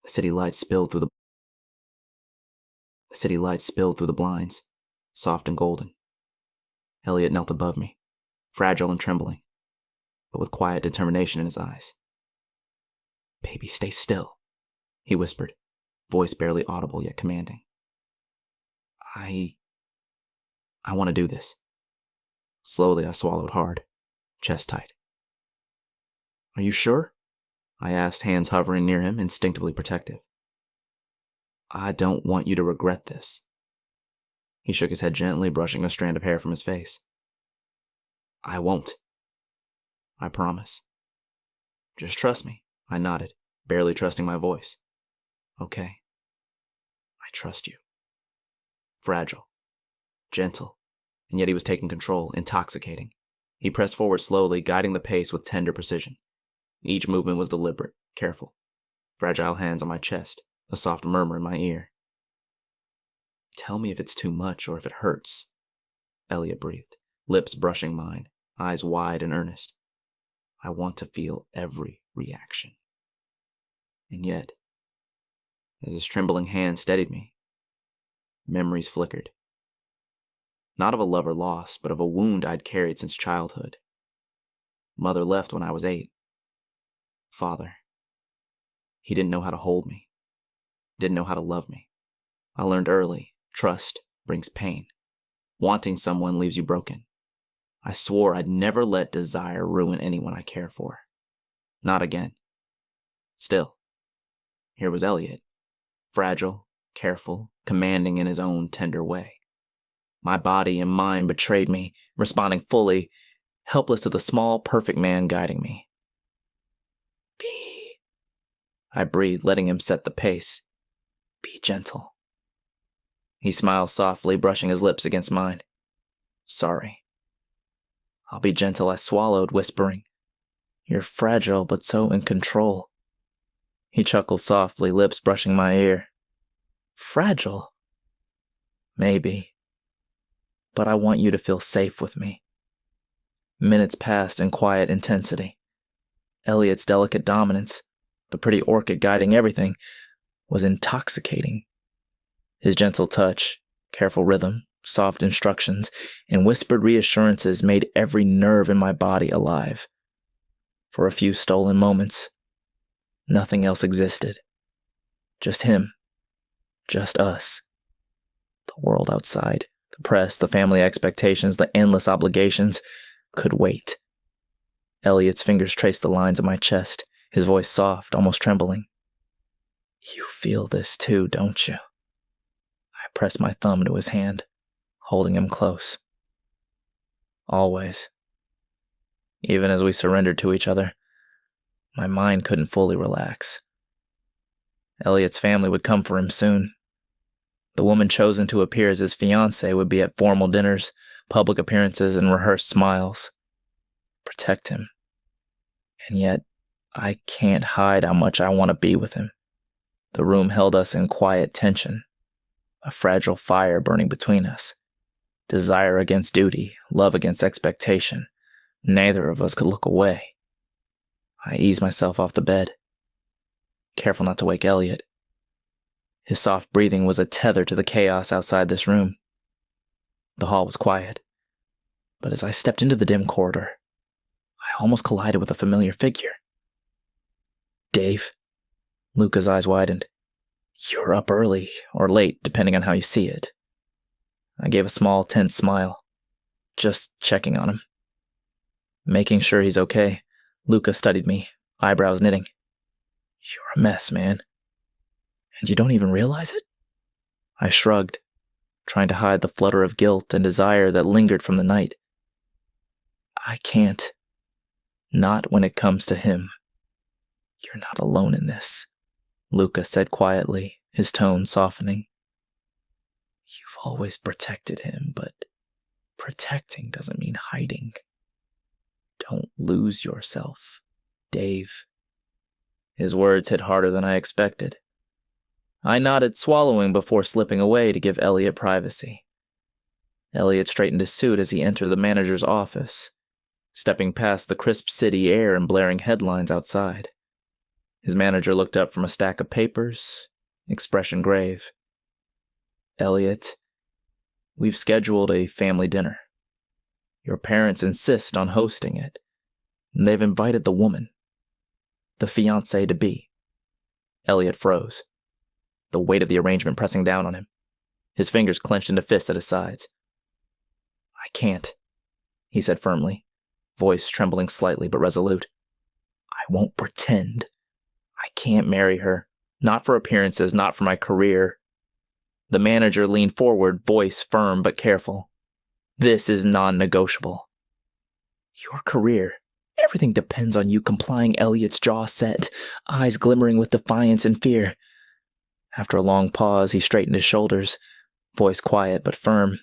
The city lights spilled through the blinds, soft and golden. Elliot knelt above me, fragile and trembling, but with quiet determination in his eyes. "Baby, stay still," he whispered, voice barely audible yet commanding. I want to do this." Slowly, I swallowed hard, chest tight. "Are you sure?" I asked, hands hovering near him, instinctively protective. "I don't want you to regret this." He shook his head gently, brushing a strand of hair from his face. "I won't. I promise." "Just trust me," I nodded, barely trusting my voice. "Okay. I trust you." Fragile, gentle, and yet he was taking control, intoxicating. He pressed forward slowly, guiding the pace with tender precision. Each movement was deliberate, careful. Fragile hands on my chest, a soft murmur in my ear. "Tell me if it's too much or if it hurts," Elliot breathed, lips brushing mine, eyes wide and earnest. "I want to feel every reaction." And yet, as his trembling hand steadied me, memories flickered. Not of a lover lost, but of a wound I'd carried since childhood. Mother left when I was 8. Father. He didn't know how to hold me. Didn't know how to love me. I learned early, trust brings pain. Wanting someone leaves you broken. I swore I'd never let desire ruin anyone I care for. Not again. Still, here was Elliot. Fragile, careful, commanding in his own tender way. My body and mind betrayed me, responding fully, helpless to the small, perfect man guiding me. "Be," I breathed, letting him set the pace. "Be gentle." He smiled softly, brushing his lips against mine. "Sorry." "I'll be gentle," I swallowed, whispering. "You're fragile, but so in control." He chuckled softly, lips brushing my ear. "Fragile?" "Maybe. But I want you to feel safe with me." Minutes passed in quiet intensity. Elliot's delicate dominance, the pretty orchid guiding everything, was intoxicating. His gentle touch, careful rhythm, soft instructions, and whispered reassurances made every nerve in my body alive. For a few stolen moments, nothing else existed. Just him. Just us. The world outside, the press, the family expectations, the endless obligations could wait. Elliot's fingers traced the lines of my chest, his voice soft, almost trembling. "You feel this too, don't you?" I pressed my thumb to his hand, holding him close. Always. Even as we surrendered to each other, my mind couldn't fully relax. Elliot's family would come for him soon. The woman chosen to appear as his fiancée would be at formal dinners, public appearances, and rehearsed smiles. Protect him. And yet, I can't hide how much I want to be with him. The room held us in quiet tension, a fragile fire burning between us. Desire against duty, love against expectation. Neither of us could look away. I eased myself off the bed, careful not to wake Elliot. His soft breathing was a tether to the chaos outside this room. The hall was quiet, but as I stepped into the dim corridor, I almost collided with a familiar figure. "Dave?" Luca's eyes widened. "You're up early, or late, depending on how you see it." I gave a small, tense smile, just checking on him. Making sure he's okay, Luca studied me, eyebrows knitting. "You're a mess, man. And you don't even realize it?" I shrugged, trying to hide the flutter of guilt and desire that lingered from the night. "I can't. Not when it comes to him." "You're not alone in this," Luca said quietly, his tone softening. "You've always protected him, but protecting doesn't mean hiding. Don't lose yourself, Dave." His words hit harder than I expected. I nodded, swallowing before slipping away to give Elliot privacy. Elliot straightened his suit as he entered the manager's office, stepping past the crisp city air and blaring headlines outside. His manager looked up from a stack of papers, expression grave. "Elliot, we've scheduled a family dinner. Your parents insist on hosting it, and they've invited the woman, the fiancée-to-be." Elliot froze, the weight of the arrangement pressing down on him. His fingers clenched into fists at his sides. "I can't," he said firmly, voice trembling slightly but resolute. "I won't pretend. I can't marry her. Not for appearances, not for my career." The manager leaned forward, voice firm but careful. "This is non-negotiable. Your career. Everything depends on you complying." Elliot's jaw set, eyes glimmering with defiance and fear. After a long pause, he straightened his shoulders, voice quiet but firm.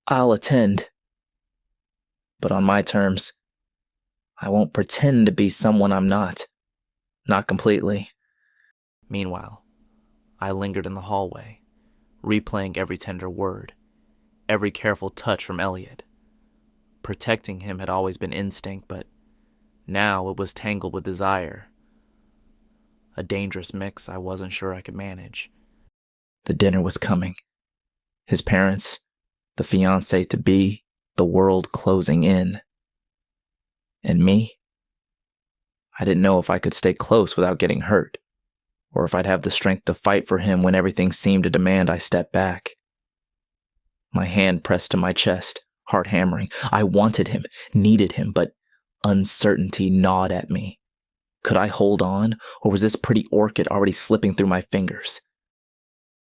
"I'll attend. But on my terms. I won't pretend to be someone I'm not. Not completely." Meanwhile, I lingered in the hallway, replaying every tender word, every careful touch from Elliot. Protecting him had always been instinct, but now it was tangled with desire. A dangerous mix I wasn't sure I could manage. The dinner was coming. His parents, the fiancée-to-be, the world closing in. And me? I didn't know if I could stay close without getting hurt, or if I'd have the strength to fight for him when everything seemed to demand I step back. My hand pressed to my chest, heart hammering. I wanted him, needed him, but uncertainty gnawed at me. Could I hold on, or was this pretty orchid already slipping through my fingers?